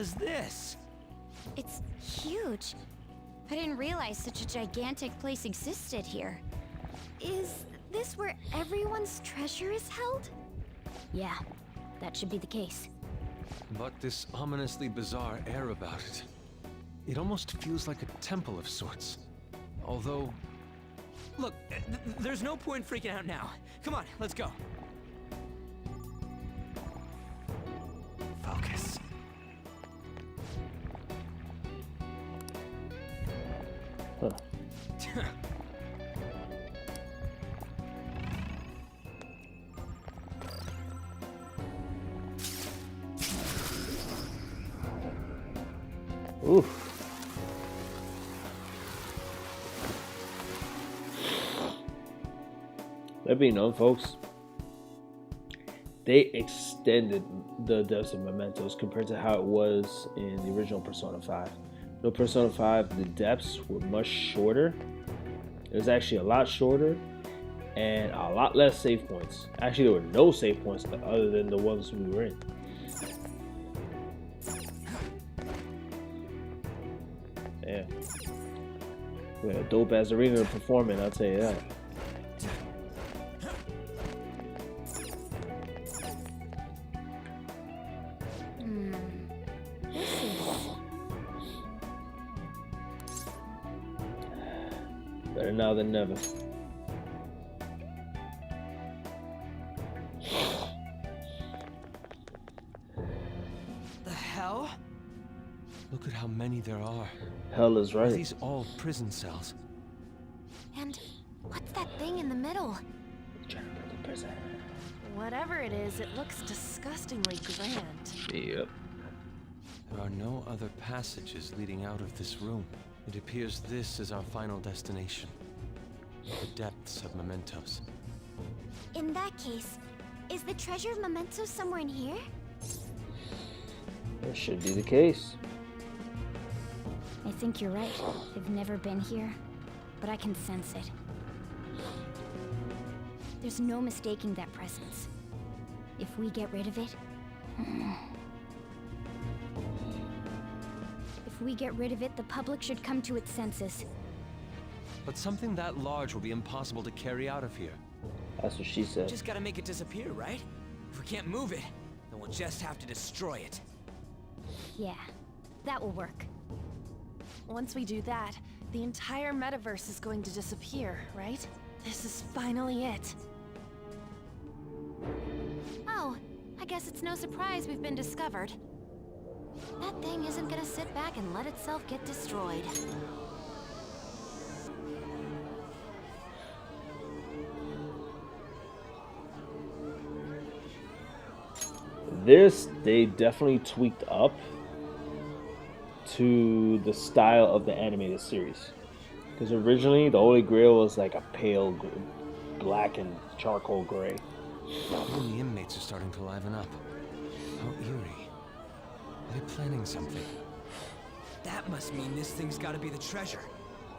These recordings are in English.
is this? It's huge. I didn't realize such a gigantic place existed here. Is this where everyone's treasure is held? Yeah, that should be the case. But this ominously bizarre air about it. It almost feels like a temple of sorts. Although... Look, there's no point freaking out now. Come on, let's go. Focus. Huh. Oof. That being known, folks, they extended the deaths of Mementos compared to how it was in the original Persona 5. No, Persona 5, the depths were much shorter. It was actually a lot shorter and a lot less save points. Actually, there were no save points other than the ones we were in. Yeah. We had a dope ass arena to perform in, I'll tell you that. Better now than never. The hell? Look at how many there are. Hell is right. Are these all prison cells? And what's that thing in the middle? Whatever it is, it looks disgustingly grand. Yep. There are no other passages leading out of this room. It appears this is our final destination. The depths of Mementos. In that case, is the treasure of Mementos somewhere in here? That should be the case. I think you're right. I've never been here, but I can sense it. There's no mistaking that presence. If we get rid of it... If we get rid of it, the public should come to its senses. But something that large will be impossible to carry out of here. That's what she said. Just gotta make it disappear, right? If we can't move it, then we'll just have to destroy it. Yeah, that will work. Once we do that, the entire metaverse is going to disappear, right? This is finally it. Oh, I guess it's no surprise we've been discovered. That thing isn't gonna sit back and let itself get destroyed. This, they definitely tweaked up to the style of the animated series. Because originally, the Holy Grail was like a pale black and charcoal gray. Even the inmates are starting to liven up. How eerie. Are they planning something? That must mean this thing's gotta be the treasure.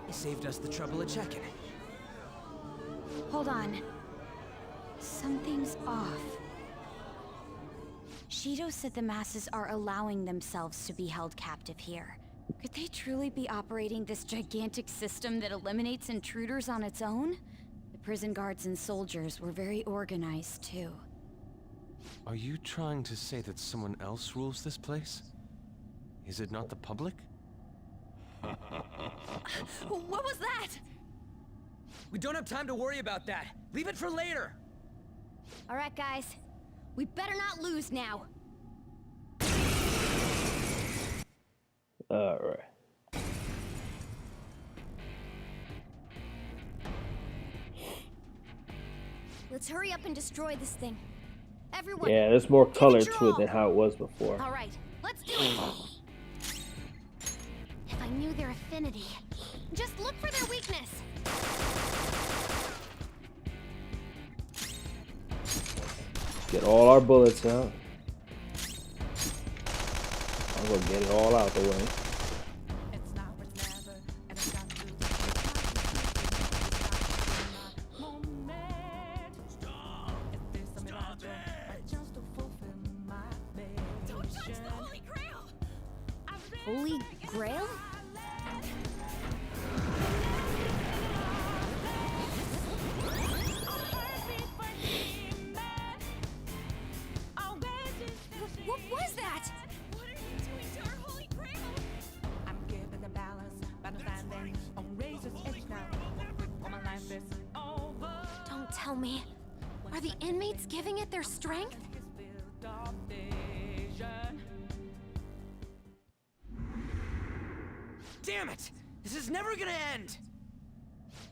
It saved us the trouble of checking. Hold on. Something's off. Shido said the masses are allowing themselves to be held captive here. Could they truly be operating this gigantic system that eliminates intruders on its own? The prison guards and soldiers were very organized, too. Are you trying to say that someone else rules this place? Is it not the public? What was that? We don't have time to worry about that. Leave it for later. All right, guys. We better not lose now. All right. Let's hurry up and destroy this thing. Everyone. Yeah, there's more color it your to it all. than how it was before. All right, let's do it. If I knew their affinity, just look for their weakness. Get all our bullets out. I'm gonna get it all out the way. Don't touch the Holy Grail! Holy Grail? What was that? What are you doing to our Holy Grail? I'm giving the balance, but I'm standing on razor's edge now. All my life is over. Don't tell me. Are the inmates giving it their strength? His field of vision. Damn it! This is never gonna end!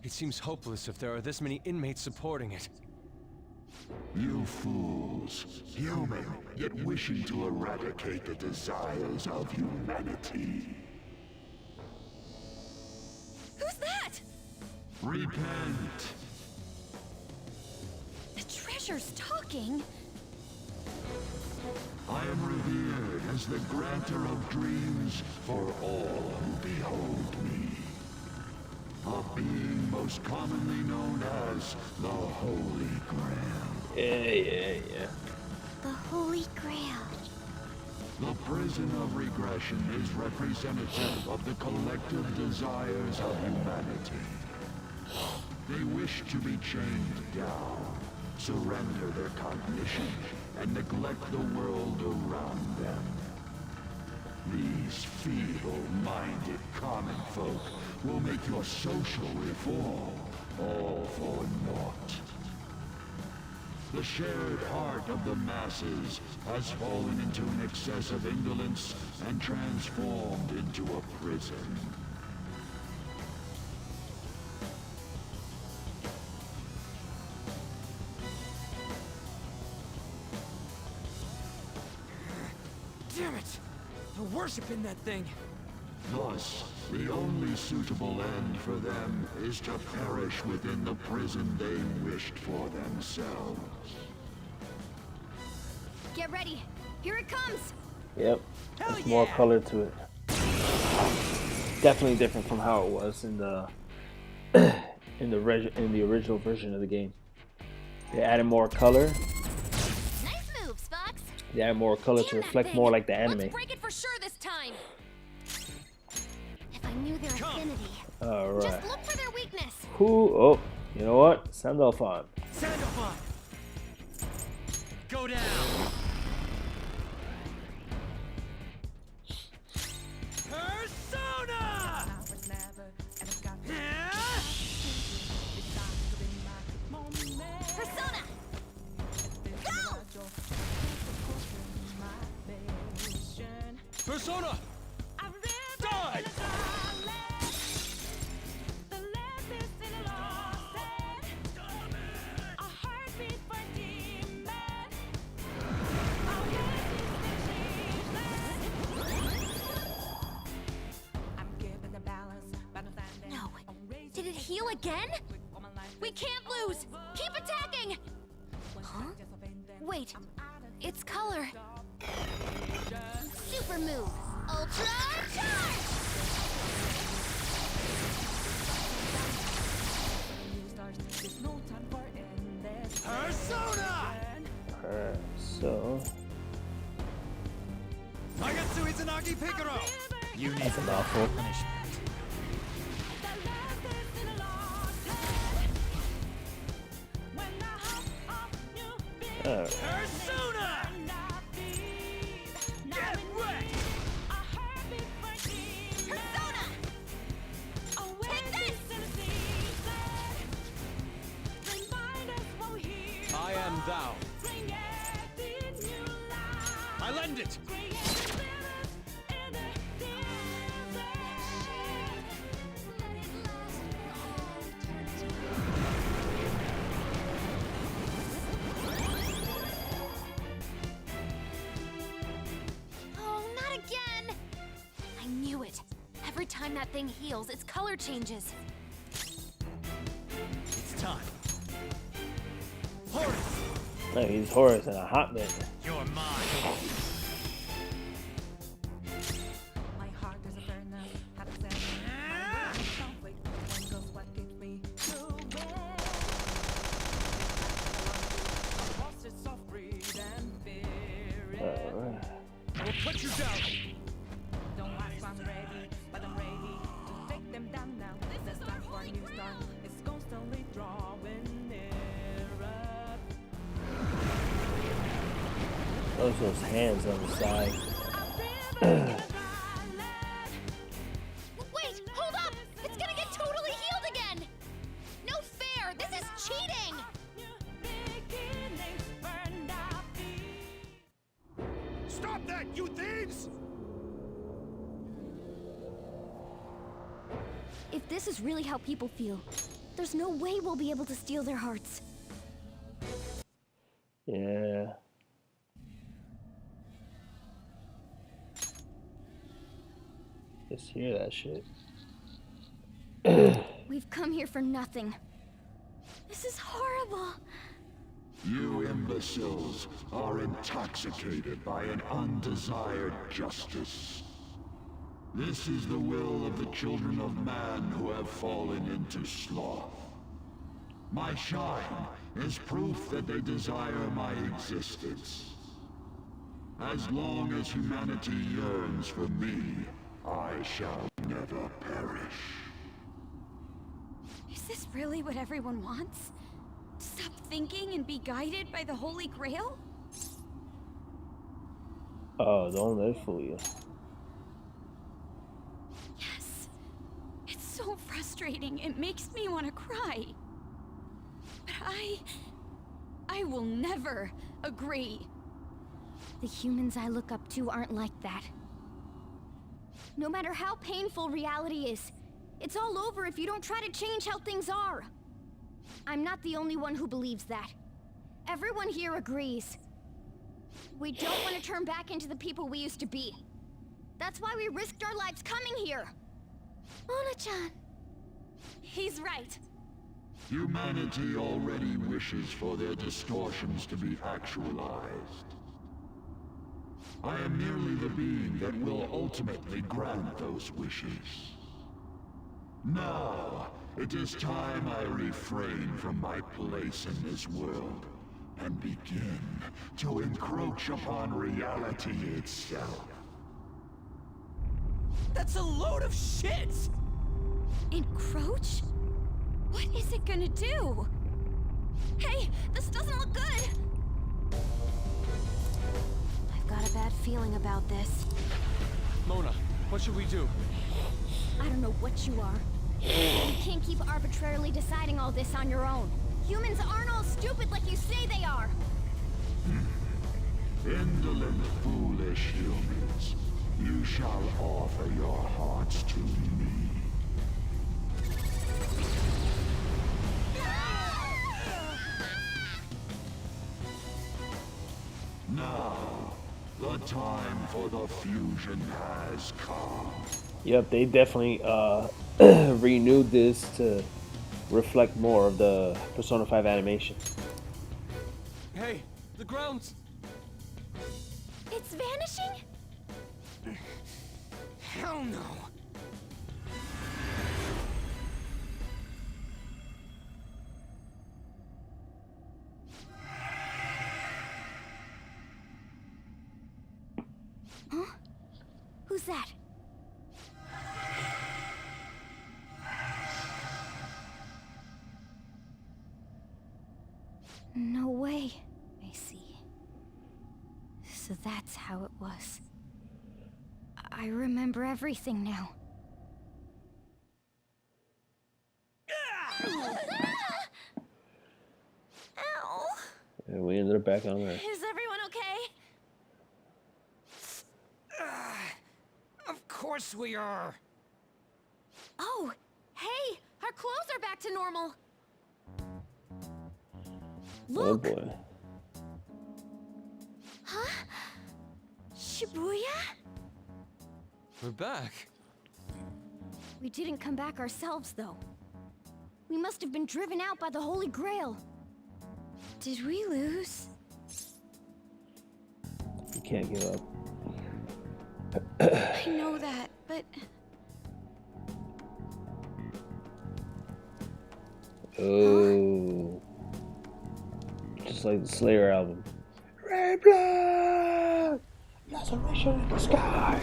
It seems hopeless if there are this many inmates supporting it. You fools, human, yet wishing to eradicate the desires of humanity. Who's that? Repent! The treasure's talking. I am revered as the granter of dreams for all who behold me. A being most commonly known as the Holy Grail. Yeah. The Holy Grail. The prison of regression is representative of the collective desires of humanity. They wish to be chained down, surrender their cognition, and neglect the world around them. These feeble-minded common folk will make your social reform all for naught. The shared heart of the masses has fallen into an excess of indolence and transformed into a prison. Damn it! They're worshiping that thing! Thus, the only suitable end for them is to perish within the prison they wished for themselves. Get ready. Here it comes. Yep. Hell There's more yeah! color to it. Definitely different from how it was in the in the original version of the game. They added more color. Nice moves, Fox. They added more color to Damn that reflect thing. more like the anime. Let's break it for sure this time. If I knew their affinity. All right. Just look for their weakness. Who? Oh, you know what? Sandalphon. Sandalphon! Go down! Persona! I was never, and I've got to Yeah? be my moment. Persona. Go! My vision. Persona! I've read Die! the lessons in lost and a heartbeat for demon. I'm giving the balance, but I'm standing No. on razor Did it heal again? all my life. We can't lose. Keep attacking. Huh? Wait. It's color. Super move. Ultra charge. There's no time for endless Persona! So Nagatsu Izanagi Picaro! You need that's a mouthful. punishment. Alright. Persona! Get wrecked! Persona. Take this. I am thou. I lend it. Oh, not again. I knew it. Every time that thing heals, its color changes. It's time. Horus! No, he's Horus in a hot minute. You're mine. My heart is a furnace, had to set my conflict. One goes what keeps me moving. Horses of freedom, fear. Alright. I will put you down. Don't ask why Notice those hands on the side. Wait, hold up! It's gonna get totally healed again! No fair! This is cheating! Stop that, you thieves! If this is really how people feel, there's no way we'll be able to steal their hearts. Yeah. Just hear that shit. We've come here for nothing. This is horrible. You imbeciles are intoxicated by an undesired justice. This is the will of the children of man who have fallen into sloth. My shine is proof that they desire my existence. As long as humanity yearns for me, I shall never perish. Is this really what everyone wants? Stop thinking and be guided by the Holy Grail? Oh, don't let it fool you. Yes. It's so frustrating. It makes me want to cry. But I will never agree. The humans I look up to aren't like that. No matter how painful reality is, it's all over if you don't try to change how things are. I'm not the only one who believes that. Everyone here agrees. We don't want to turn back into the people we used to be. That's why we risked our lives coming here. Ona-chan. He's right. Humanity already wishes for their distortions to be actualized. I am merely the being that will ultimately grant those wishes. Now, it is time I refrain from my place in this world and begin to encroach upon reality itself. That's a load of shit! Encroach? What is it gonna do? Hey, this doesn't look good! I've got a bad feeling about this. Mona, what should we do? I don't know what you are. You can't keep arbitrarily deciding all this on your own. Humans aren't all stupid like you say they are. Indolent, foolish humans, you shall offer your hearts to me. Now, the time for the fusion has come. Yep, they definitely renewed this to reflect more of the Persona 5 animation. Hey, the grounds! It's vanishing? Hell no. Huh? Who's that? No way. I see. So that's how it was. I remember everything now. Ow! And we ended up back on Earth. Is everyone okay? Of course we are. Oh, hey! Our clothes are back to normal! Look! Oh boy. Huh? Shibuya? We're back. We didn't come back ourselves, though. We must have been driven out by the Holy Grail. Did we lose? You can't give up. I know that, but... Oh. Just like the Slayer album. Red blood! Laceration in the sky!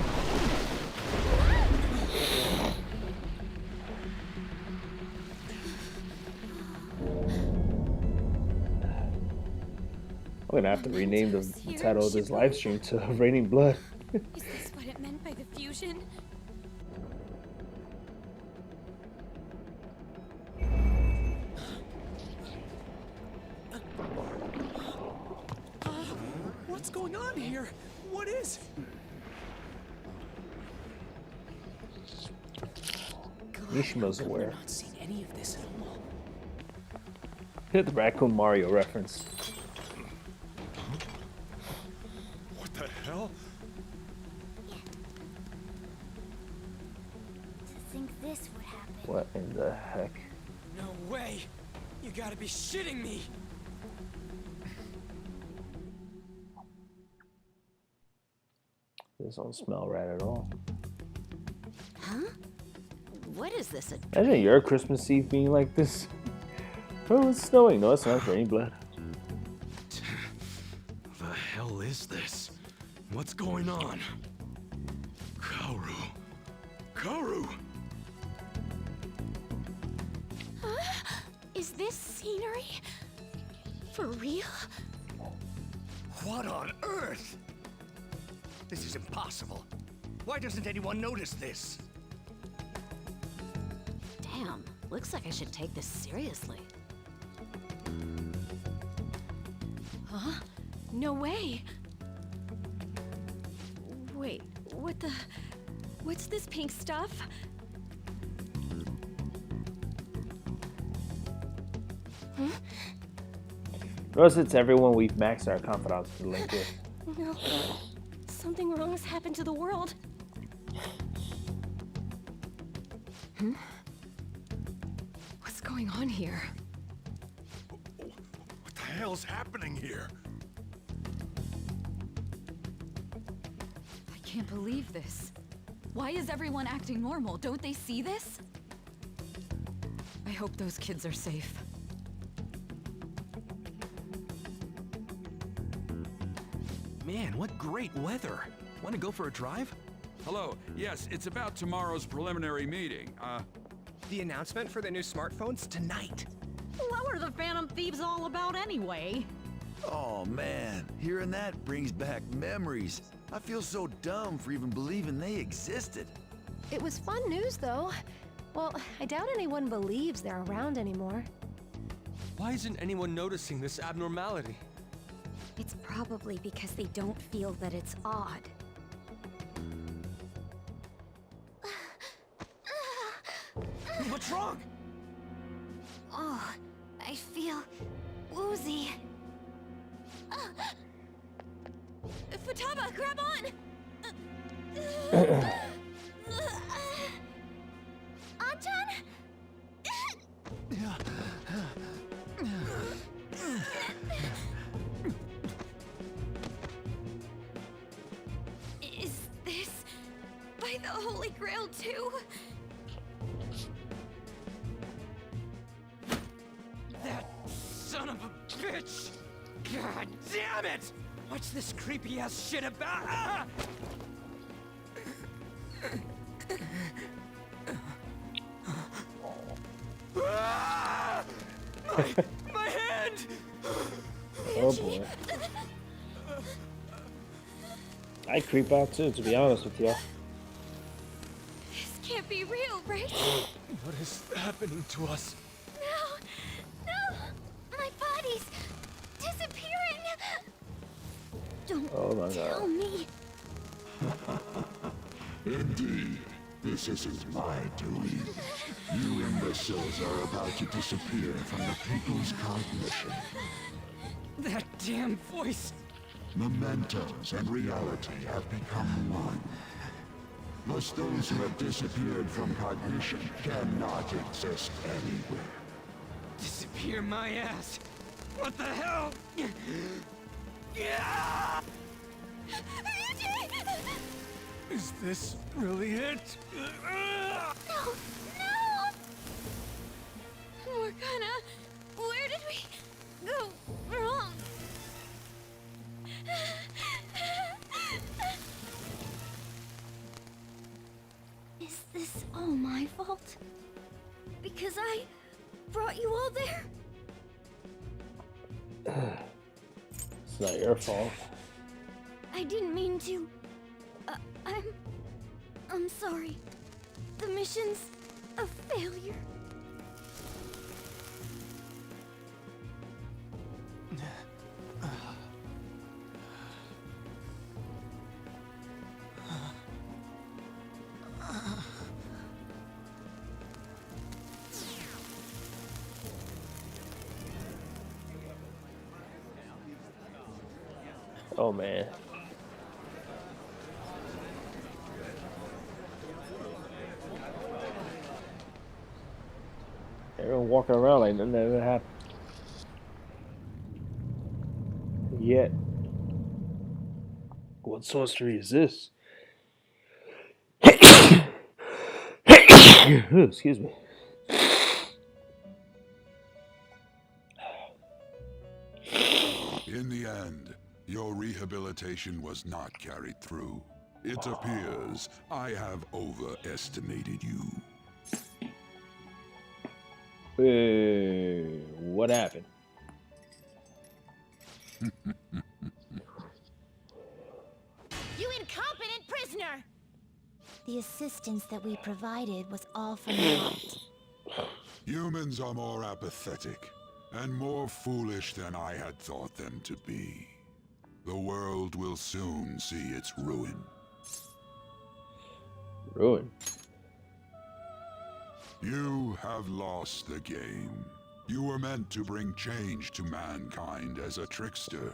I'm gonna have to rename the Mementos here, title of this live Shibuya. stream to Raining Blood. Is this what it meant by the fusion? What's going on here? What is? Nishima's I've aware. not seen any of this at all. Hit the Raccoon Mario reference. What the hell? To think this would happen. What in the heck? No way! You gotta be shitting me! This don't smell right at all. Huh? What is this? Imagine your Christmas Eve being like this. Oh, it's snowing. No, it's not. It's Raining Blood. The hell is this? What's going on? Kaoru. Kaoru! Is this scenery? For real? What on earth? This is impossible. Why doesn't anyone notice this? Damn, looks like I should take this seriously. Huh? No way! Wait, what's this pink stuff? Notice it's everyone we've maxed our confidants to link with. No. Something wrong has happened to the world. What's going on here? What the hell's happening here? I can't believe this. Why is everyone acting normal? Don't they see this? I hope those kids are safe. Man, what great weather. Want to go for a drive? Hello. Yes, it's about tomorrow's preliminary meeting. The announcement for the new smartphones tonight. What were the Phantom Thieves all about anyway? Oh man, hearing that brings back memories. I feel so dumb for even believing they existed. It was fun news, though. Well, I doubt anyone believes they're around anymore. Why isn't anyone noticing this abnormality? It's probably because they don't feel that it's odd. What's wrong? Oh, I feel woozy. Futaba, grab on! Anchan? Is this by the Holy Grail too? That son of a bitch! God damn it! What's this creepy ass shit about? Ah! Ah! My hand! Oh boy. I creep out too, to be honest with you. This can't be real, right? What is happening to us? No! No! My body's disappearing! Don't Oh my tell god. me. Indeed, this isn't my doing. You imbeciles are about to disappear from the people's cognition. That damn voice! Mementos and reality have become one. Thus those who have disappeared from cognition cannot exist anywhere. Disappear my ass! What the hell? Yeah! Is this really it? No! No! Morgana, where did we go wrong? Is this all my fault? Because I brought you all there? It's not your fault. I didn't mean to. I'm sorry. The mission's a failure. Oh man. Everyone walking around like nothing ever happened. Yet, what sorcery is this? Excuse me. In the end, your rehabilitation was not carried through. It appears I have overestimated you. What happened? You incompetent prisoner! The assistance that we provided was all for naught. Humans are more apathetic and more foolish than I had thought them to be. The world will soon see its ruin. Ruin? You have lost the game. You were meant to bring change to mankind as a trickster,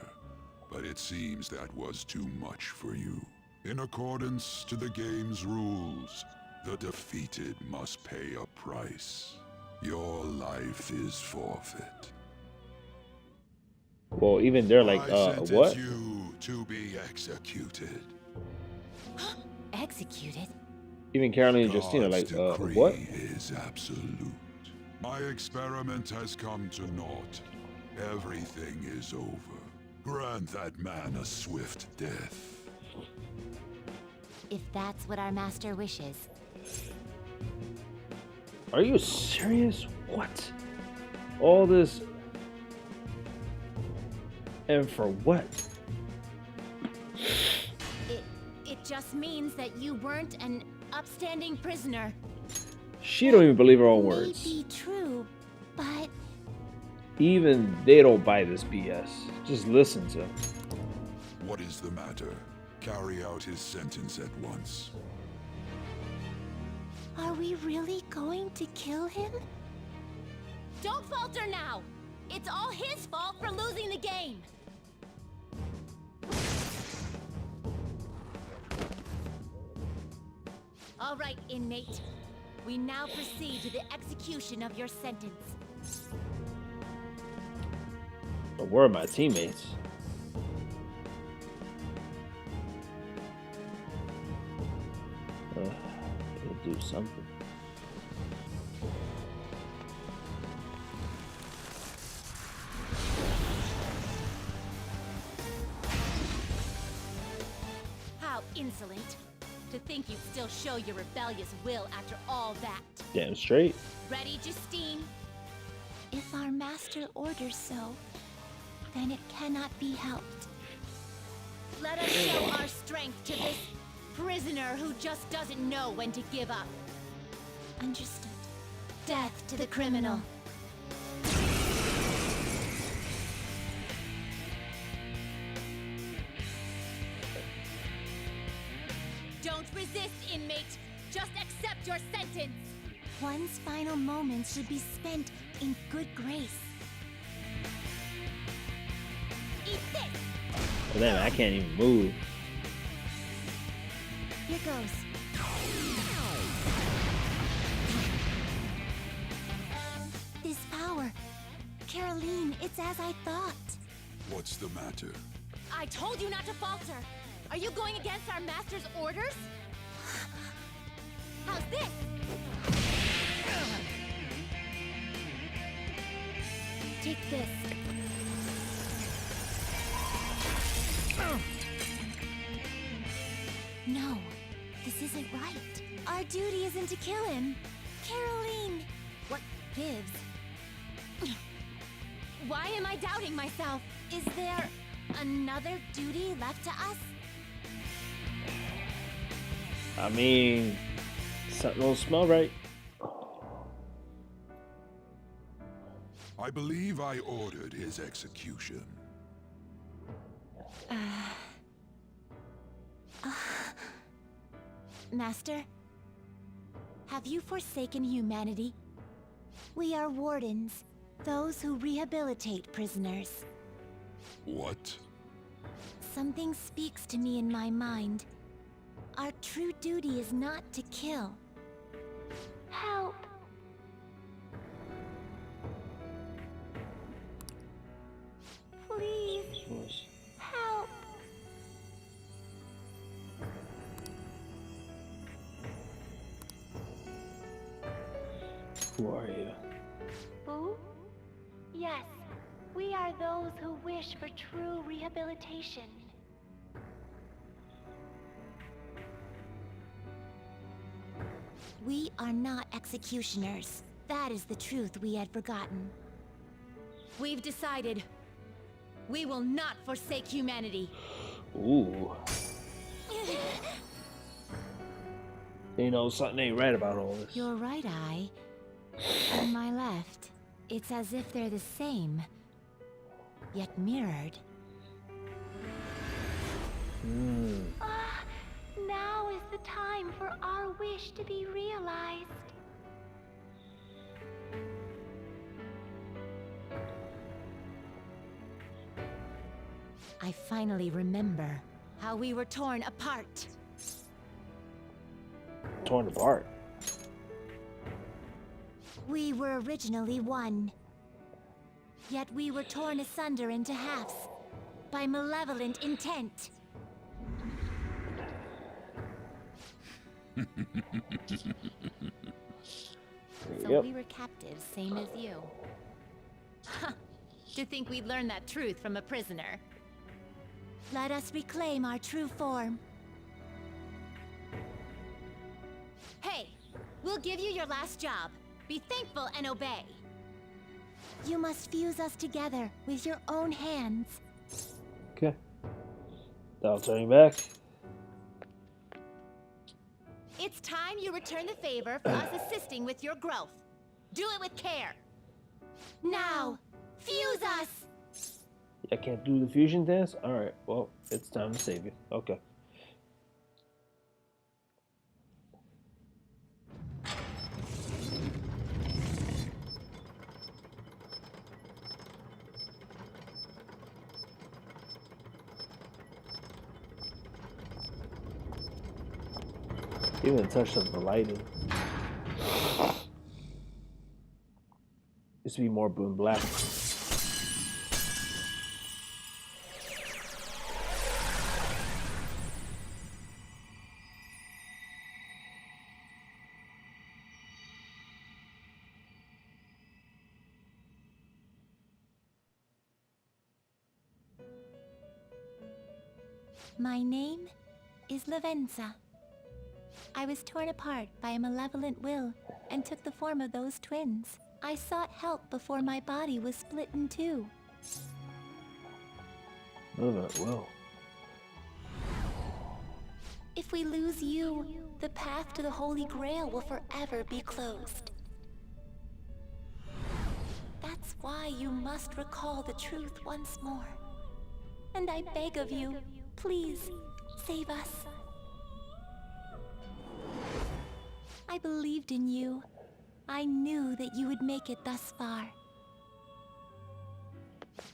but it seems that was too much for you. In accordance to the game's rules, the defeated must pay a price. Your life is forfeit. Well, even they're like, I sentence what? you to be executed. Executed? Even Caroline and Justina, like, God's decree what? is absolute. My experiment has come to naught. Everything is over. Grant that man a swift death. If that's what our master wishes. Are you serious? What? All this... And for what? It just means that you weren't an upstanding prisoner. She don't even believe her own words. May be true, but Even they don't buy this BS. Just listen to him. What is the matter? Carry out his sentence at once. are we really going to kill him? Don't falter now! It's all his fault for losing the game! All right, inmate. We now proceed to the execution of your sentence. But where are my teammates? Gotta do something. How insolent. To think you'd still show your rebellious will after all that. Damn straight. Ready, Justine? If our master orders so, then it cannot be helped. Let us show our strength to this prisoner who just doesn't know when to give up. Understood. Death to the criminal. Don't resist, inmate. Just accept your sentence. One's final moments should be spent in good grace. Eat this. Well, damn, I can't even move. Here goes. This power. Caroline, it's as I thought. What's the matter? I told you not to falter. Are you going against our master's orders? How's this? Take this. No, this isn't right. Our duty isn't to kill him. Caroline! What gives? Why am I doubting myself? Is there Another duty left to us? I mean, something don't smell right. I believe I ordered his execution. Master, have you forsaken humanity? We are wardens, those who rehabilitate prisoners. What? Something speaks to me in my mind. Our true duty is not to kill. Help! Please, help! Who are you? Who? Yes, we are those who wish for true rehabilitation. We are not executioners. That is the truth we had forgotten. We've decided. We will not forsake humanity. Ooh. You know, something ain't right about all this. Your right eye and my left. It's as if they're the same, yet mirrored. Now is the time for our wish to be realized. I finally remember how we were torn apart. Torn apart? We were originally one. Yet we were torn asunder into halves by malevolent intent. So we were captives, same as you. Ha! To think we'd learn that truth from a prisoner. Let us reclaim our true form. Hey! We'll give you your last job. Be thankful and obey. You must fuse us together with your own hands. Okay. I'll turn you back. It's time you return the favor for us assisting with your growth. Do it with care. Now, fuse us! I can't do the fusion dance? Alright, well, it's time to save you. Okay. Even touched up the lighting. Used to be more blue and black. My name is Lavenza. I was torn apart by a malevolent will and took the form of those twins. I sought help before my body was split in two. Malevolent will. If we lose you, the path to the Holy Grail will forever be closed. That's why you must recall the truth once more. And I beg of you, please, save us. I believed in you. I knew that you would make it thus far.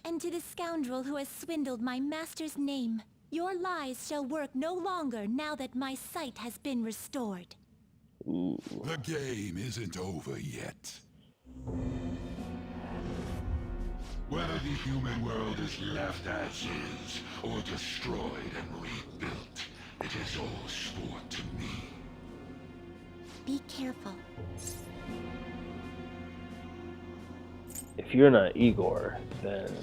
And to the scoundrel who has swindled my master's name, your lies shall work no longer now that my sight has been restored. Ooh. The game isn't over yet. Whether the human world is left as is, or destroyed and rebuilt, it is all sport to me. Be careful. If you're not Igor, then...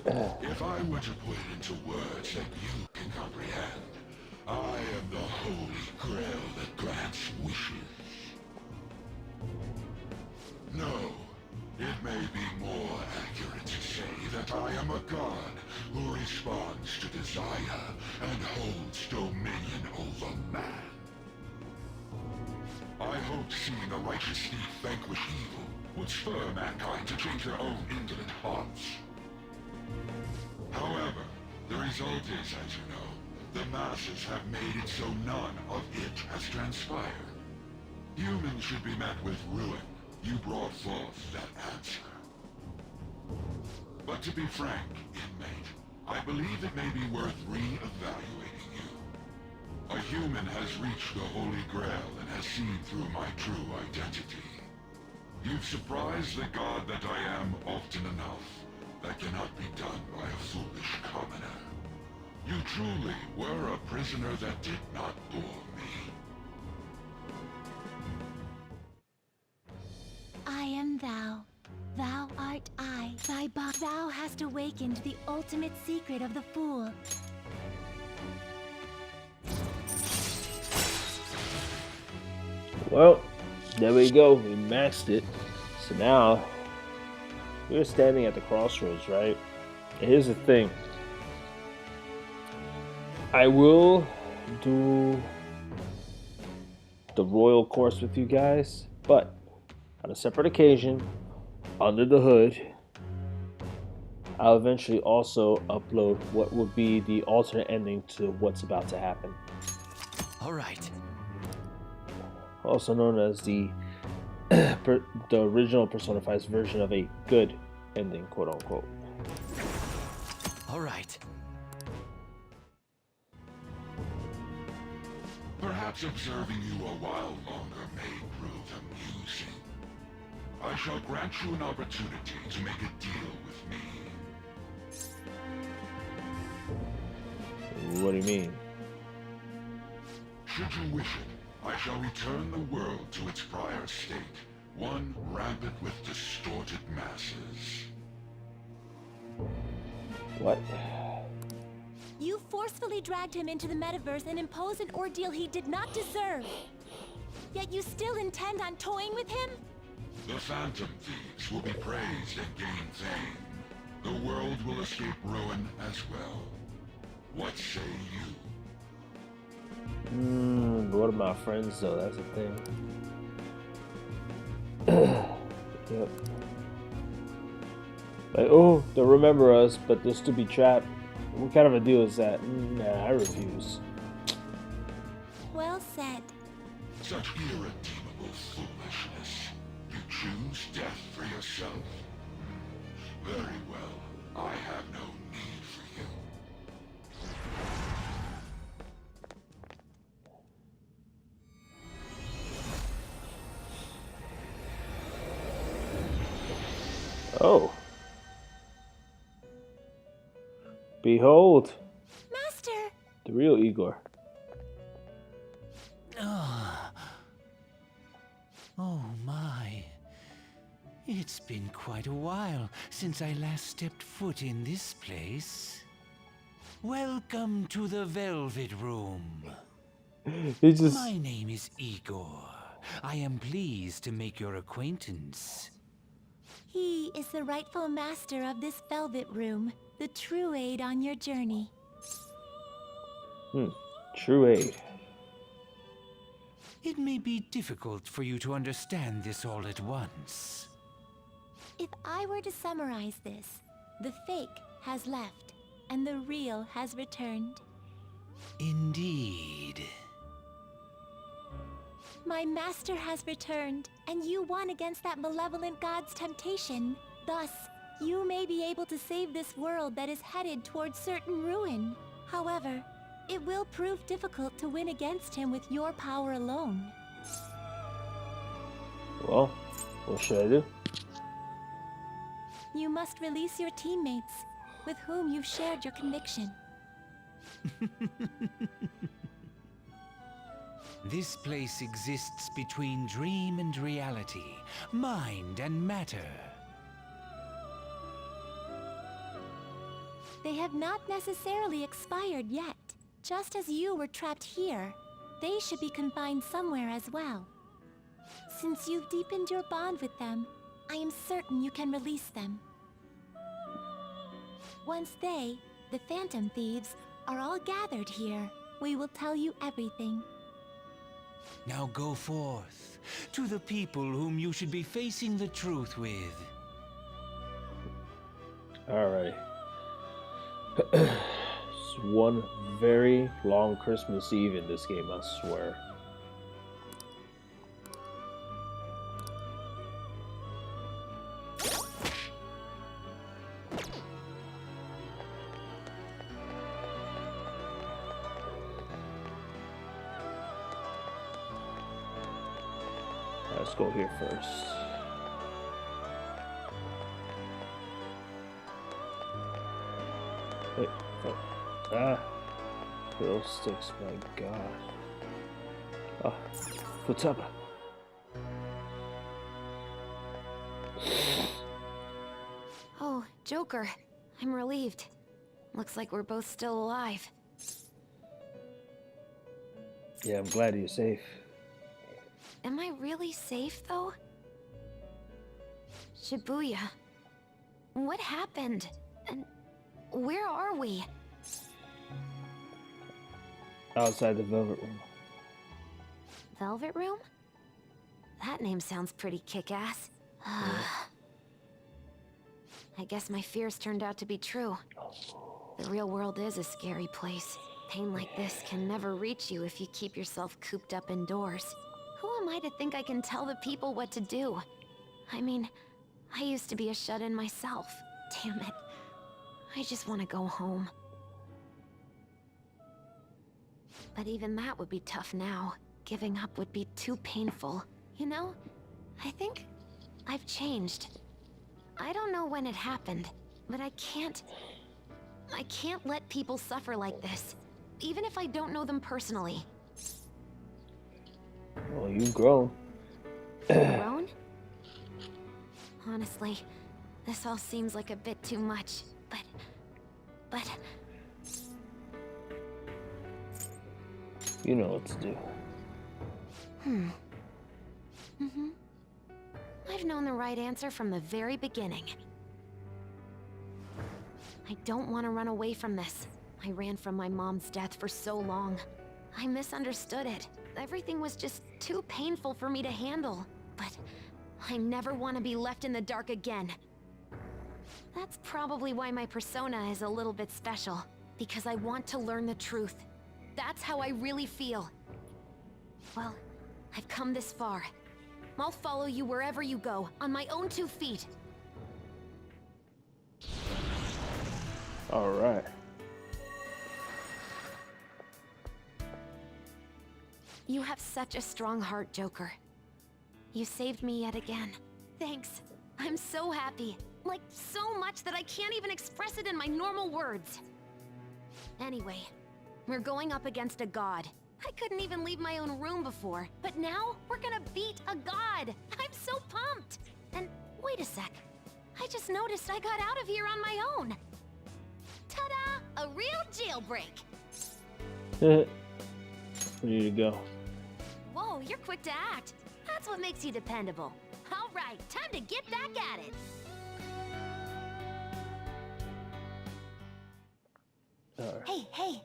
If I were to put it into words that you can comprehend, I am the Holy Grail that grants wishes. No, it may be more accurate to say that that I am a god who responds to desire and holds dominion over man. I hoped seeing a righteous thief vanquish evil would spur mankind to change their own indolent hearts. However, the result is, as you know, the masses have made it so none of it has transpired. Humans should be met with ruin. You brought forth that answer. But to be frank, inmate, I believe it may be worth re-evaluating you. A human has reached the Holy Grail and has seen through my true identity. You've surprised the god that I am often enough. That cannot be done by a foolish commoner. You truly were a prisoner that did not bore me. I am thou. Thou art I. Thou hast awakened the ultimate secret of the fool. Well, there we go. We maxed it. So now we're standing at the crossroads, right? And here's the thing. I will do the royal course with you guys, but on a separate occasion, under the hood, I'll eventually also upload what would be the alternate ending to what's about to happen. All right. Also known as the original Persona 5's version of a good ending, quote unquote. All right. Perhaps observing you a while longer may prove amusing. I shall grant you an opportunity to make a deal with me. What do you mean? Should you wish it, I shall return the world to its prior state, one rampant with distorted masses. What? You forcefully dragged him into the metaverse and imposed an ordeal he did not deserve. Yet you still intend on toying with him? The Phantom Thieves will be praised and gain fame. The world will escape ruin as well. What say you? What are my friends though? That's the thing. Yep. Like, oh, they'll remember us, but they'll still be trapped. What kind of a deal is that? Nah, I refuse. Well said. Such irredeemable foolishness. You choose death for yourself? Very well. I have no need for you. Oh. Behold. Master! The real Igor. Oh my. It's been quite a while since I last stepped foot in this place. Welcome to the Velvet Room. My name is Igor. I am pleased to make your acquaintance. He is the rightful master of this Velvet Room, the true aid on your journey. True aid. It may be difficult for you to understand this all at once. If I were to summarize this, the fake has left, and the real has returned. Indeed. My master has returned, and you won against that malevolent god's temptation. Thus, you may be able to save this world that is headed towards certain ruin. However, it will prove difficult to win against him with your power alone. Well, what should I do? You must release your teammates, with whom you've shared your conviction. This place exists between dream and reality, mind and matter. They have not necessarily expired yet. Just as you were trapped here, they should be confined somewhere as well. Since you've deepened your bond with them, I am certain you can release them. Once they, the Phantom Thieves, are all gathered here, we will tell you everything. Now go forth to the people whom you should be facing the truth with. Alright. It's one very long Christmas Eve in this game, I swear. Let's go here first. Wait, fuck. Ah. Bill sticks, my god. Ah, what's up? Oh, Joker. I'm relieved. Looks like we're both still alive. Yeah, I'm glad you're safe. Am I really safe, though? Shibuya. What happened? And where are we? Outside the Velvet Room. Velvet Room? That name sounds pretty kick-ass. I guess my fears turned out to be true. The real world is a scary place. Pain like this can never reach you if you keep yourself cooped up indoors. Who am I to think I can tell the people what to do? I mean, I used to be a shut-in myself. Damn it. I just want to go home. But even that would be tough now. Giving up would be too painful. You know, I think I've changed. I don't know when it happened, but I can't let people suffer like this. Even if I don't know them personally. Well, you've grown. Grown? Honestly, this all seems like a bit too much, but... You know what to do. I've known the right answer from the very beginning. I don't want to run away from this. I ran from my mom's death for so long. I misunderstood it. Everything was just too painful for me to handle. But I never want to be left in the dark again. That's probably why my persona is a little bit special. Because I want to learn the truth. That's how I really feel. Well, I've come this far. I'll follow you wherever you go, on my own 2 feet. Alright. You have such a strong heart, Joker. You saved me yet again. Thanks. I'm so happy. Like, so much that I can't even express it in my normal words. Anyway, we're going up against a god. I couldn't even leave my own room before, but now we're gonna beat a god! I'm so pumped! And wait a sec. I just noticed I got out of here on my own. Ta-da! A real jailbreak! We need to go. Whoa, you're quick to act. That's what makes you dependable. All right, time to get back at it. Alright. Hey.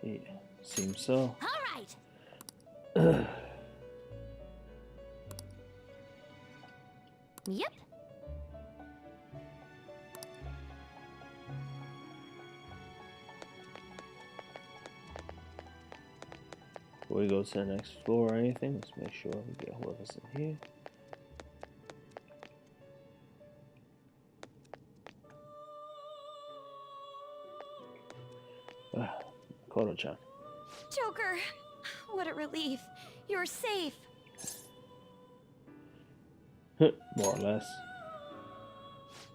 Yeah, seems so. All right. Yep. Before we go to the next floor or anything, let's make sure we get whoever's in here. Koto-chan. Joker, what a relief. You're safe. More or less.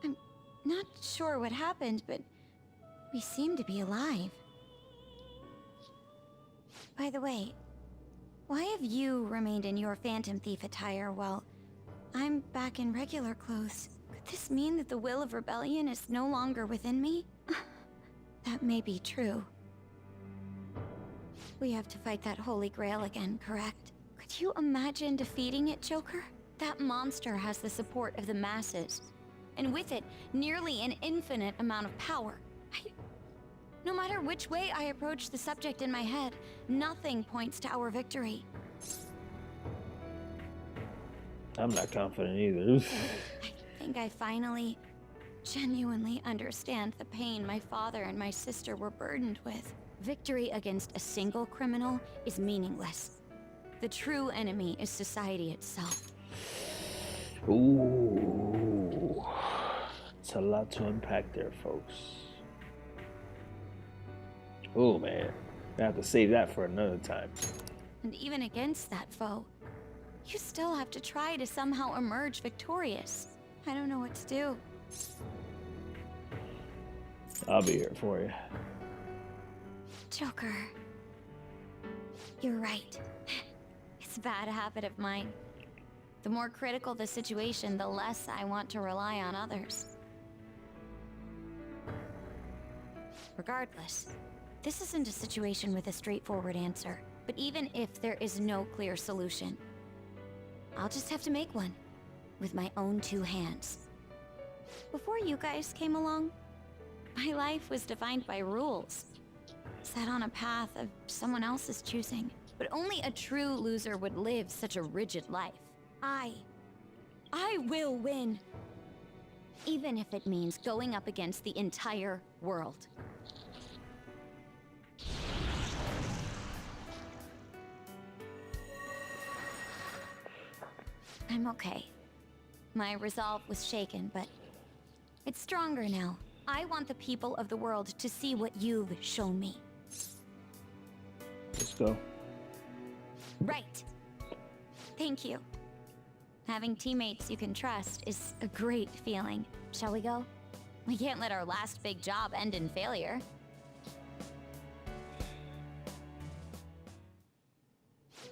I'm not sure what happened, but we seem to be alive. By the way, why have you remained in your Phantom Thief attire while I'm back in regular clothes? Could this mean that the will of rebellion is no longer within me? That may be true. We have to fight that Holy Grail again, correct? Could you imagine defeating it, Joker? That monster has the support of the masses. and with it, nearly an infinite amount of power. No matter which way I approach the subject in my head, nothing points to our victory. I'm not confident either. I think I finally, genuinely understand the pain my father and my sister were burdened with. Victory against a single criminal is meaningless. The true enemy is society itself. Ooh. It's a lot to unpack there, folks. Oh man, I have to save that for another time. And even against that foe, you still have to try to somehow emerge victorious. I don't know what to do. I'll be here for you. Joker. You're right. It's a bad habit of mine. The more critical the situation, the less I want to rely on others. Regardless, this isn't a situation with a straightforward answer. But even if there is no clear solution, I'll just have to make one, with my own two hands. Before you guys came along, my life was defined by rules, set on a path of someone else's choosing. But only a true loser would live such a rigid life. I will win, even if it means going up against the entire world. I'm okay. My resolve was shaken, but it's stronger now. I want the people of the world to see what you've shown me. Let's go. Right. Thank you. Having teammates you can trust is a great feeling. Shall we go? We can't let our last big job end in failure.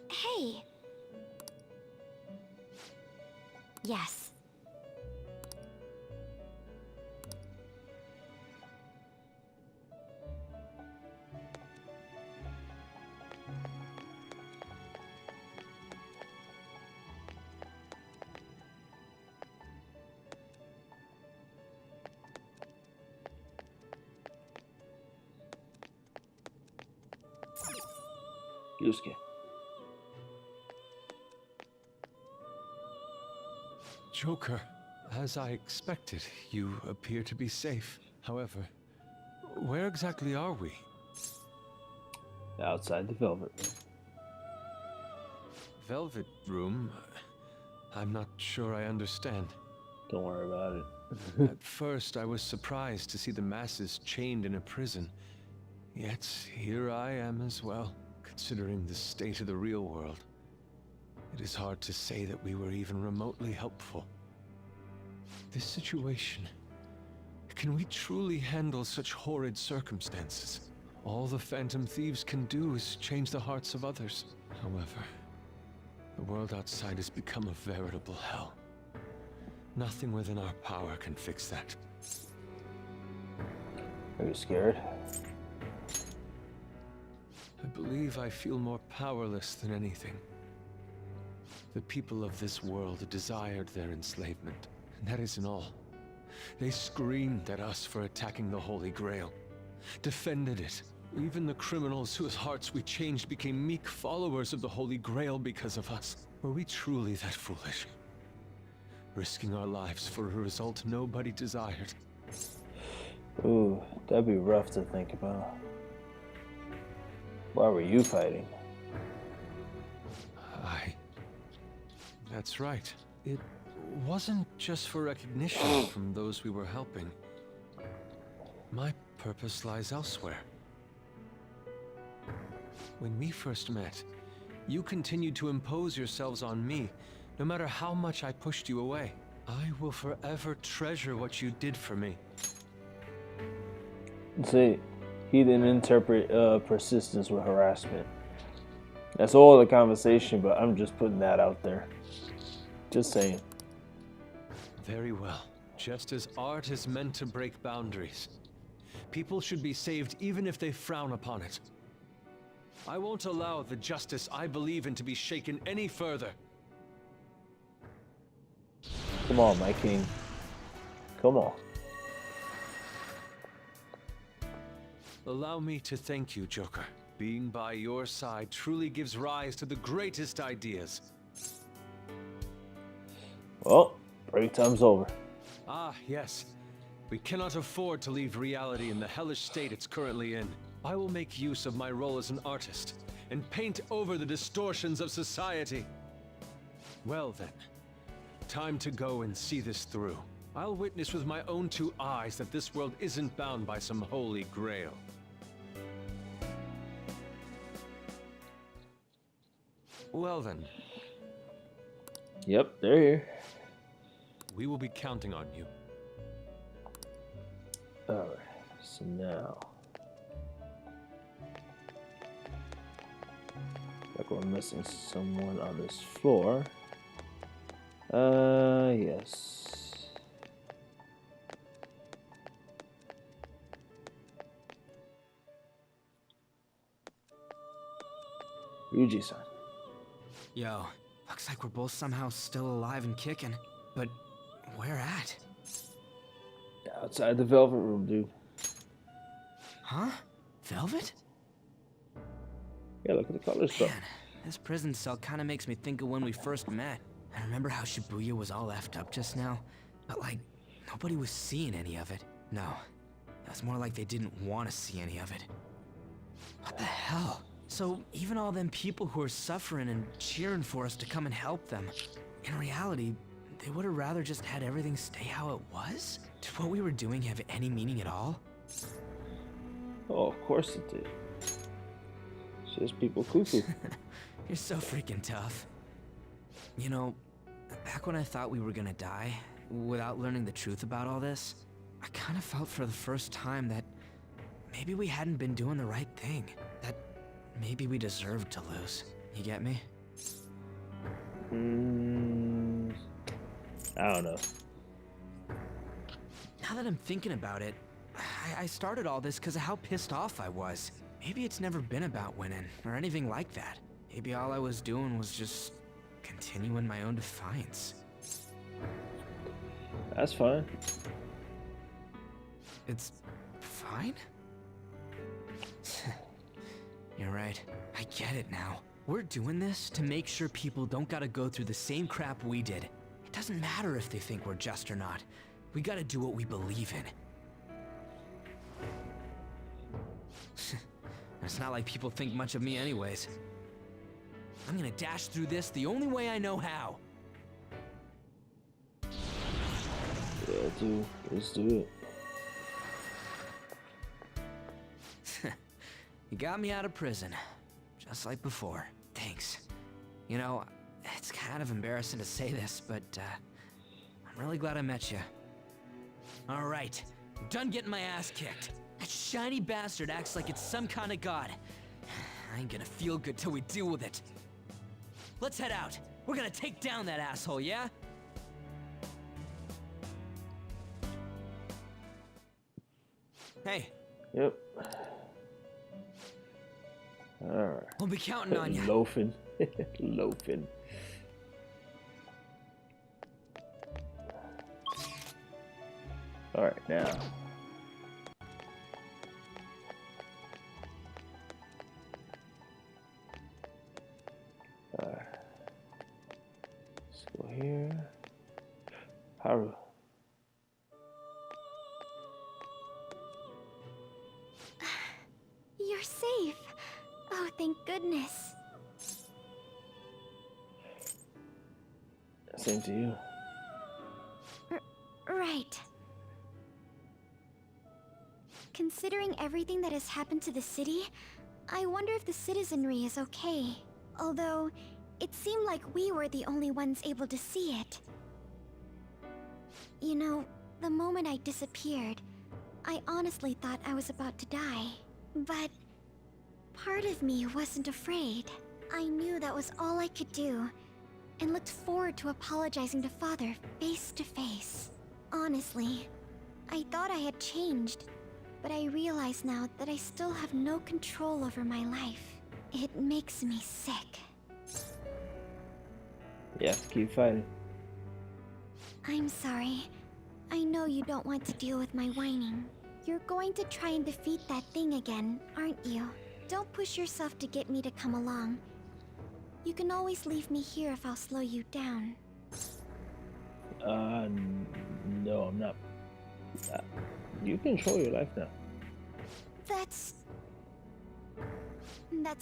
Hey. Yes. Yusuke. Joker, as I expected, you appear to be safe. However, where exactly are we? Outside the Velvet Room. Velvet Room? I'm not sure I understand. Don't worry about it. At first, I was surprised to see the masses chained in a prison. Yet, here I am as well, considering the state of the real world. It is hard to say that we were even remotely helpful. This situation... Can we truly handle such horrid circumstances? All the Phantom Thieves can do is change the hearts of others. However, the world outside has become a veritable hell. Nothing within our power can fix that. Are you scared? I believe I feel more powerless than anything. The people of this world desired their enslavement, and that isn't all. They screamed at us for attacking the Holy Grail, defended it. Even the criminals whose hearts we changed became meek followers of the Holy Grail because of us. Were we truly that foolish? Risking our lives for a result nobody desired. Ooh, that'd be rough to think about. Why were you fighting? That's right. It wasn't just for recognition from those we were helping. My purpose lies elsewhere. When we first met, you continued to impose yourselves on me, no matter how much I pushed you away. I will forever treasure what you did for me. See, he didn't interpret persistence with harassment. That's all the conversation, but I'm just putting that out there. Just saying. Very well. Just as art is meant to break boundaries, people should be saved even if they frown upon it. I won't allow the justice I believe in to be shaken any further. Come on, my king. Come on. Allow me to thank you, Joker. Being by your side truly gives rise to the greatest ideas. Well, break time's over. Ah, yes. We cannot afford to leave reality in the hellish state it's currently in. I will make use of my role as an artist and paint over the distortions of society. Well then, time to go and see this through. I'll witness with my own two eyes that this world isn't bound by some holy grail. Well then. Yep, they're here. We will be counting on you. Alright, so now. Like we're missing someone on this floor. Yes. Ryuji-san. Yo, looks like we're both somehow still alive and kicking. But where at? Outside the Velvet Room, dude. Huh? Velvet? Yeah, look at the colors, though. Man, this prison cell kind of makes me think of when we first met. I remember how Shibuya was all effed up just now, but like, nobody was seeing any of it. No, it was more like they didn't want to see any of it. What the hell? So even all them people who are suffering and cheering for us to come and help them, in reality, they would have rather just had everything stay how it was? Did what we were doing have any meaning at all? Oh, of course it did. It's just people cuckoo. You're so freaking tough. You know, back when I thought we were gonna die, without learning the truth about all this, I kind of felt for the first time that maybe we hadn't been doing the right thing. That maybe we deserved to lose. You get me? I don't know. Now that I'm thinking about it, I started all this because of how pissed off I was. Maybe it's never been about winning, or anything like that. Maybe all I was doing was just continuing my own defiance. That's fine. It's fine? You're right. I get it now. We're doing this to make sure people don't gotta go through the same crap we did. It doesn't matter if they think we're just or not. We gotta do what we believe in. It's not like people think much of me anyways. I'm gonna dash through this the only way I know how. Yeah, dude. Let's do it. You got me out of prison. Just like before. Thanks. You know, it's kind of embarrassing to say this, but I'm really glad I met you. Alright, I'm done getting my ass kicked. That shiny bastard acts like it's some kind of god. I ain't gonna feel good till we deal with it. Let's head out. We're gonna take down that asshole, yeah? Hey. Yep. Alright. We'll be counting on you. Loafing. Loafing. Alright, now. Alright. Let's go here. Haru. You're safe. Oh, thank goodness. Same to you. Right. Considering everything that has happened to the city, I wonder if the citizenry is okay. Although, it seemed like we were the only ones able to see it. You know, the moment I disappeared, I honestly thought I was about to die. But part of me wasn't afraid. I knew that was all I could do, and looked forward to apologizing to Father face to face. Honestly, I thought I had changed, but I realize now that I still have no control over my life. It makes me sick. Yeah, keep fighting. I'm sorry. I know you don't want to deal with my whining. You're going to try and defeat that thing again, aren't you? Don't push yourself to get me to come along. You can always leave me here if I'll slow you down. No, I'm not. You control your life now. That's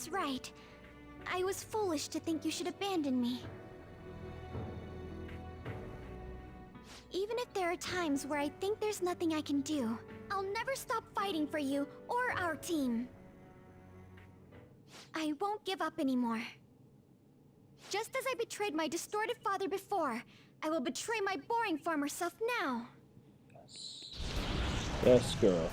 right. I was foolish to think you should abandon me. Even if there are times where I think there's nothing I can do, I'll never stop fighting for you or our team. I won't give up anymore. Just as I betrayed my distorted father before, I will betray my boring former self now. Yes, girl.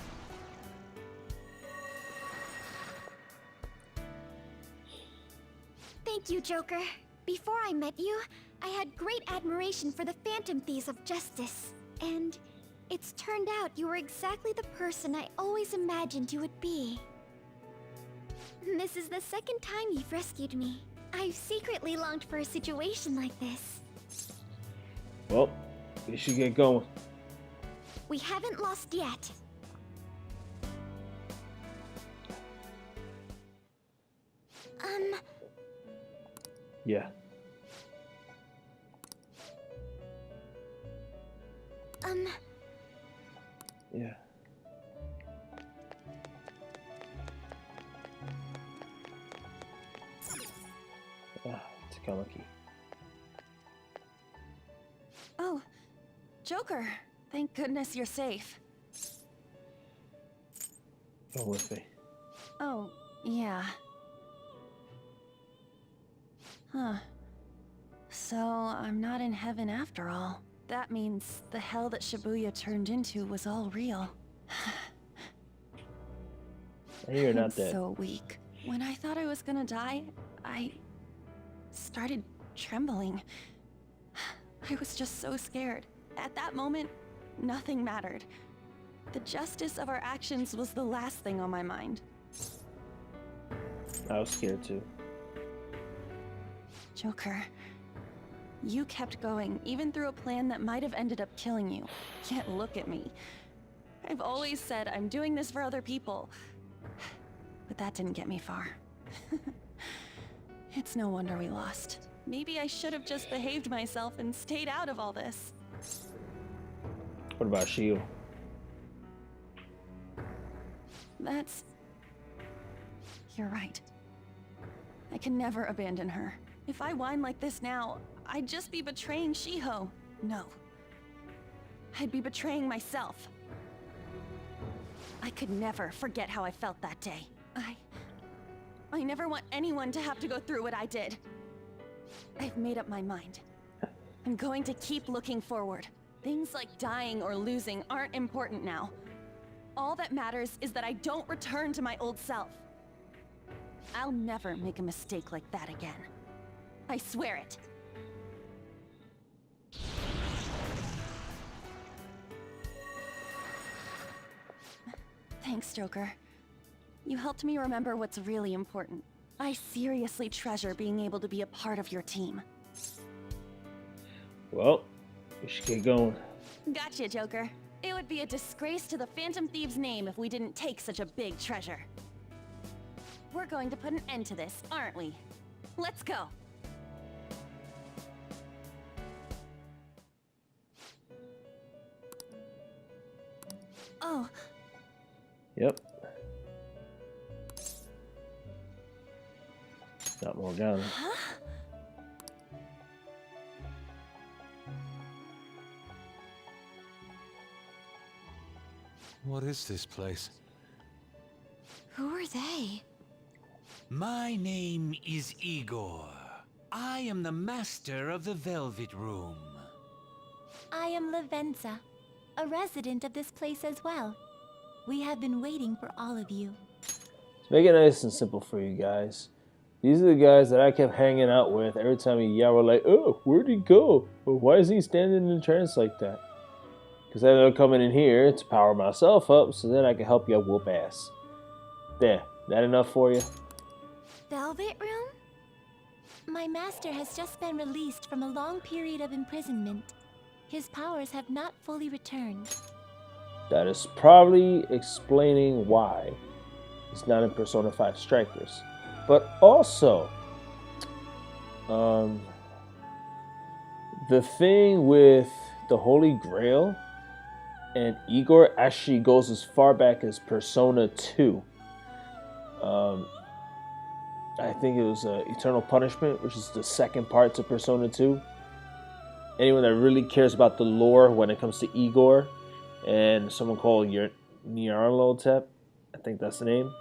Thank you, Joker. Before I met you, I had great admiration for the Phantom Thieves of Justice. And it's turned out you were exactly the person I always imagined you would be. This is the second time you've rescued me. I've secretly longed for a situation like this. Well, we should get going. We haven't lost yet. Yeah. Yeah. Takamaki. Oh, Joker. Thank goodness you're safe. Go with me. Oh, yeah. Huh. So, I'm not in heaven after all. That means the hell that Shibuya turned into was all real. You're not I'm dead. so weak. When I thought I was gonna die, I started trembling. I was just so scared. At that moment, nothing mattered. The justice of our actions was the last thing on my mind. I was scared too. Joker, you kept going, even through a plan that might have ended up killing you. Yet look at me. I've always said I'm doing this for other people. But that didn't get me far. It's no wonder we lost. Maybe I should have just behaved myself and stayed out of all this. What about Shield? You're right. I can never abandon her. If I whine like this now, I'd just be betraying Shiho. No. I'd be betraying myself. I could never forget how I felt that day. I never want anyone to have to go through what I did. I've made up my mind. I'm going to keep looking forward. Things like dying or losing aren't important now. All that matters is that I don't return to my old self. I'll never make a mistake like that again. I swear it. Thanks, Joker. You helped me remember what's really important. I seriously treasure being able to be a part of your team. Well, we should get going. Gotcha, Joker. It would be a disgrace to the Phantom Thieves' name if we didn't take such a big treasure. We're going to put an end to this, aren't we? Let's go! Oh. Yep. Not more guns. Huh? What is this place? Who are they? My name is Igor. I am the master of the Velvet Room. I am Lavenza, a resident of this place as well. We have been waiting for all of you. To make it nice and simple for you guys, these are the guys that I kept hanging out with. Every time you yell, we're like, oh, where'd he go? Well, why is he standing in trance like that? Because I ended up coming in here to power myself up so then I can help you whoop ass. There, that enough for you? Velvet Room? My master has just been released from a long period of imprisonment. His powers have not fully returned. That is probably explaining why he's not in Persona 5 Strikers. But also, the thing with the Holy Grail and Igor actually goes as far back as Persona 2. I think it was Eternal Punishment, which is the second part to Persona 2. Anyone that really cares about the lore when it comes to Igor and someone called Nyarlathotep, I think that's the name,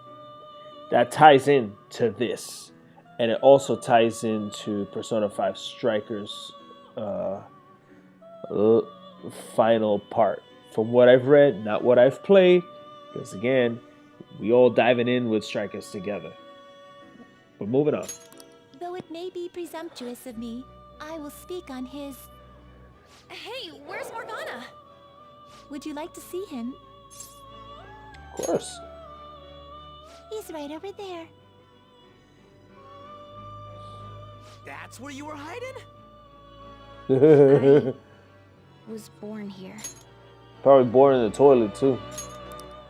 that ties in to this. And it also ties into Persona 5 Strikers' final part. From what I've read, not what I've played, because again, we all diving in with Strikers together. But moving on. Though it may be presumptuous of me, I will speak on his... Hey, where's Morgana? Would you like to see him? Of course. He's right over there. That's where you were hiding? Was born here. Probably born in the toilet too.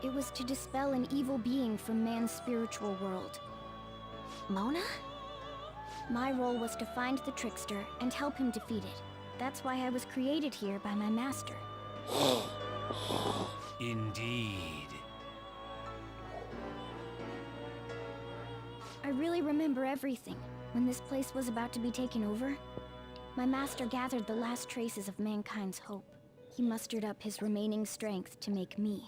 It was to dispel an evil being from man's spiritual world. Mona? My role was to find the trickster and help him defeat it. That's why I was created here by my master. Indeed. I really remember everything. When this place was about to be taken over, my master gathered the last traces of mankind's hope. He mustered up his remaining strength to make me.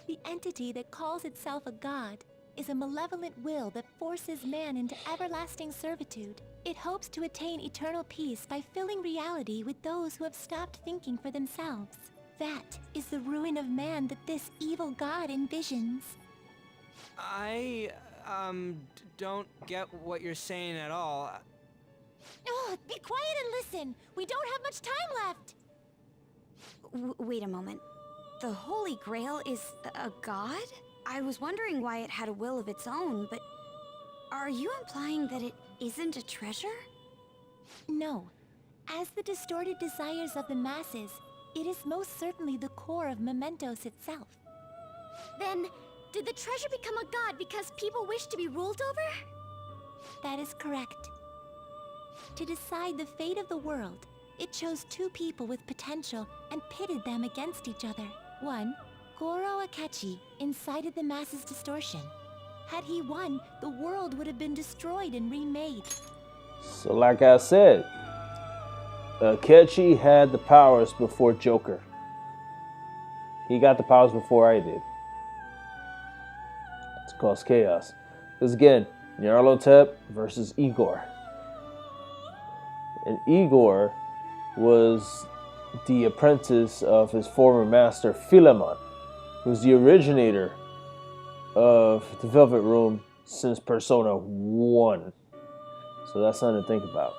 The entity that calls itself a god is a malevolent will that forces man into everlasting servitude. It hopes to attain eternal peace by filling reality with those who have stopped thinking for themselves. That is the ruin of man that this evil god envisions. I, don't get what you're saying at all. Oh, be quiet and listen! We don't have much time left! Wait a moment. The Holy Grail is a god? I was wondering why it had a will of its own, but are you implying that it isn't a treasure? No. As the distorted desires of the masses, it is most certainly the core of Mementos itself. Then, did the treasure become a god because people wish to be ruled over? That is correct. To decide the fate of the world, it chose two people with potential and pitted them against each other. One, Goro Akechi, incited the masses' distortion. Had he won, the world would have been destroyed and remade. So like I said, Akechi had the powers before Joker. He got the powers before I did. It's caused chaos. Because again, Nyarlathotep versus Igor. And Igor was the apprentice of his former master, Philemon, who's the originator of the Velvet Room since Persona 1. So that's something to think about.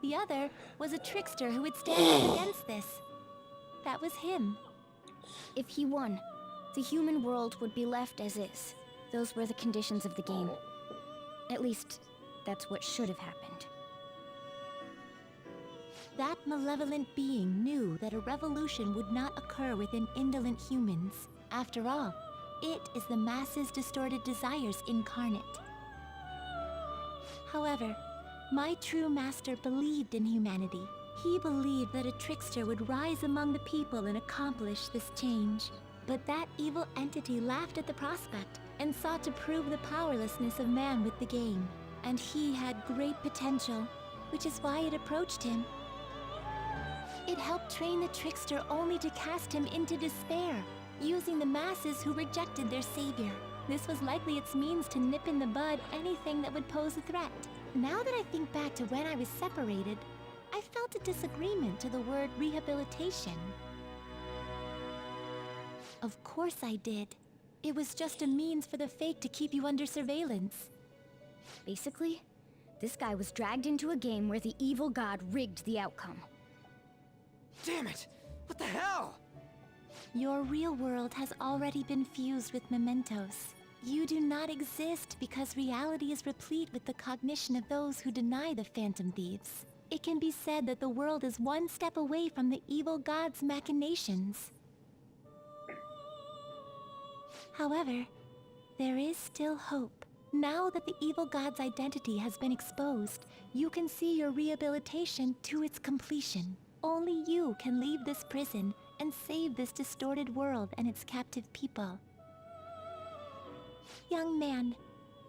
The other was a trickster who would stand up against this. That was him. If he won, the human world would be left as is. Those were the conditions of the game. At least, that's what should have happened. That malevolent being knew that a revolution would not occur within indolent humans. After all, it is the masses' distorted desires incarnate. However, my true master believed in humanity. He believed that a trickster would rise among the people and accomplish this change. But that evil entity laughed at the prospect and sought to prove the powerlessness of man with the game. And he had great potential, which is why it approached him. It helped train the trickster only to cast him into despair, using the masses who rejected their savior. This was likely its means to nip in the bud anything that would pose a threat. Now that I think back to when I was separated, I felt a disagreement to the word rehabilitation. Of course I did. It was just a means for the fake to keep you under surveillance. Basically, this guy was dragged into a game where the evil god rigged the outcome. Damn it! What the hell? Your real world has already been fused with Mementos. You do not exist because reality is replete with the cognition of those who deny the Phantom Thieves. It can be said that the world is one step away from the evil god's machinations. However, there is still hope. Now that the evil god's identity has been exposed, you can see your rehabilitation to its completion. Only you can leave this prison and save this distorted world and its captive people. Young man,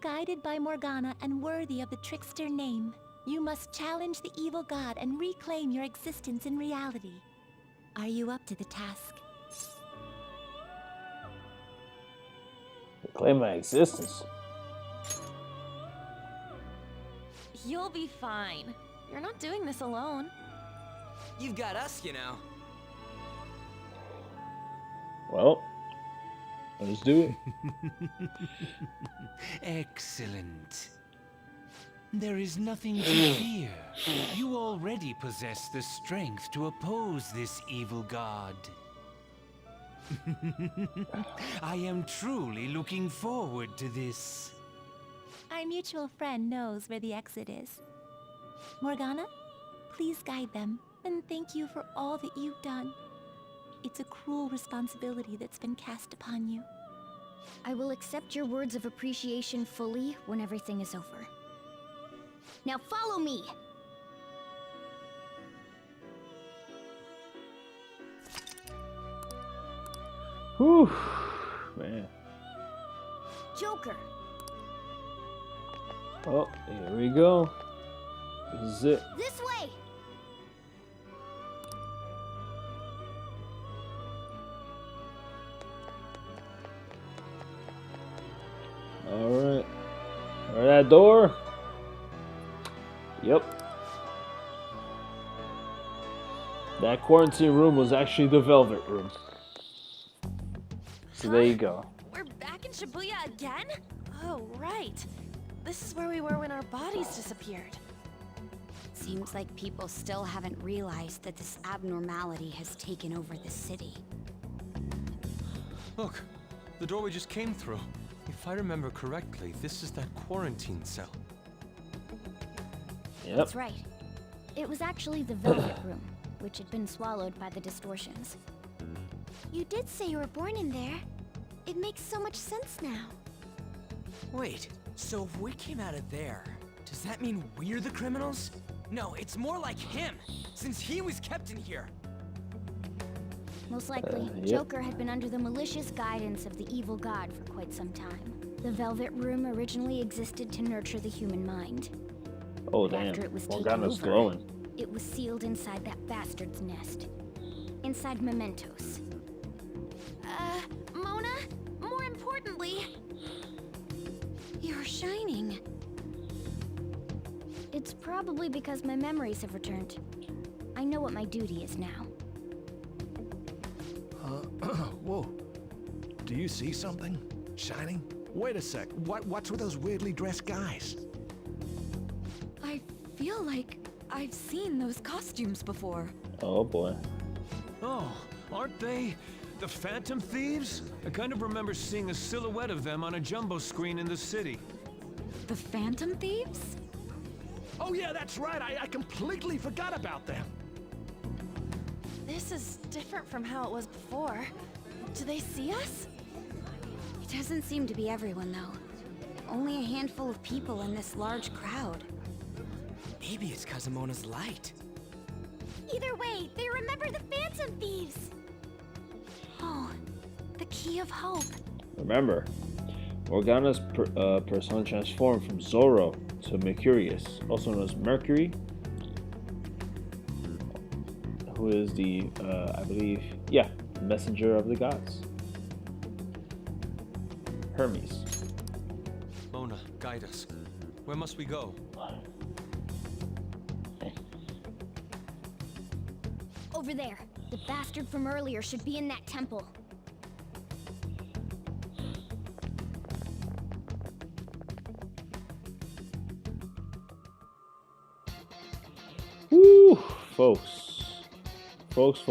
guided by Morgana and worthy of the trickster name, you must challenge the evil god and reclaim your existence in reality. Are you up to the task? Reclaim my existence. You'll be fine. You're not doing this alone. You've got us, you know. Well, let's do it. Excellent. There is nothing to fear. You already possess the strength to oppose this evil god. I am truly looking forward to this. Our mutual friend knows where the exit is. Morgana, please guide them, and thank you for all that you've done. It's a cruel responsibility that's been cast upon you. I will accept your words of appreciation fully when everything is over. Now follow me! Whew, man. Joker! Oh, here we go. This is it. This way! Alright. Or that door? Yep. That quarantine room was actually the Velvet Room. So there you go. We're back in Shibuya again? Oh, right. This is where we were when our bodies disappeared. Seems like people still haven't realized that this abnormality has taken over the city. Look, the door we just came through. If I remember correctly, this is that quarantine cell. Yep. That's right. It was actually the Velvet Room, which had been swallowed by the distortions. You did say you were born in there. It makes so much sense now. Wait, so if we came out of there, does that mean we're the criminals? No, it's more like him, since he was kept in here. Most likely, Yep. Joker had been under the malicious guidance of the evil god for quite some time. The Velvet Room originally existed to nurture the human mind. Oh, But damn. after it was taken Morgana's over, glowing. it was sealed inside that bastard's nest. Inside Mementos. Mona, more importantly, You're shining. It's probably because my memories have returned. I know what my duty is now. Whoa. Do you see something? Shining? Wait a sec. What's with those weirdly dressed guys? I feel like I've seen those costumes before. Oh boy. Oh, aren't they the Phantom Thieves? I kind of remember seeing a silhouette of them on a jumbo screen in the city. The Phantom Thieves? Oh yeah, that's right. I completely forgot about them. This is different from how it was before. Do they see us? It doesn't seem to be everyone, though. Only a handful of people in this large crowd. Maybe it's Kazumona's light. either way, they remember the Phantom Thieves. Oh, the key of hope. Remember, Morgana's persona transformed from Zoro to Mercurius, also known as Mercury, who is the, I believe, yeah, messenger of the gods. Hermes. Mona, guide us. Where must we go? Over there. The bastard from earlier should be in that temple. Woo, folks. Folks.